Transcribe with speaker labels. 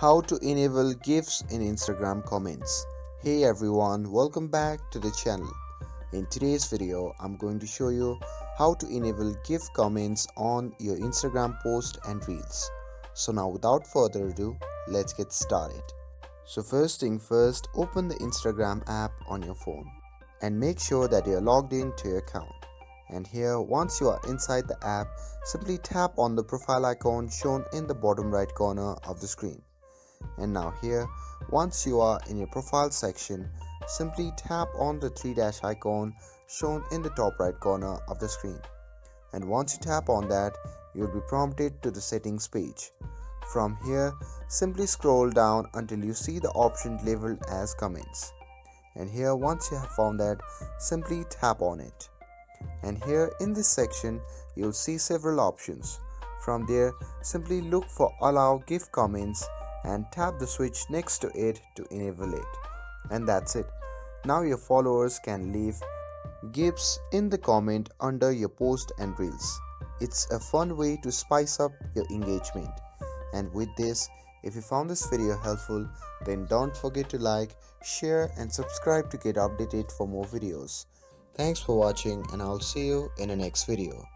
Speaker 1: How to enable GIFs in Instagram comments. Hey everyone, welcome back to the channel. In today's video, I'm going to show you how to enable GIF comments on your Instagram post and reels. So now without further ado, let's get started. So first thing first, open the Instagram app on your phone and make sure that you're logged into your account. And here, once you are inside the app, simply tap on the profile icon shown in the bottom right corner of the screen. And now here, once you are in your profile section, simply tap on the three dash icon shown in the top right corner of the screen. And once you tap on that, you will be prompted to the settings page. From here, simply scroll down until you see the option labeled as comments. And here, once you have found that, simply tap on it. And here in this section, you'll see several options. From there, simply look for allow GIF comments and tap the switch next to it to enable it. And that's it. Now your followers can leave GIFs in the comment under your post and reels. It's a fun way to spice up your engagement. And with this, if you found this video helpful, then don't forget to like, share and subscribe to get updated for more videos. Thanks for watching and I'll see you in the next video.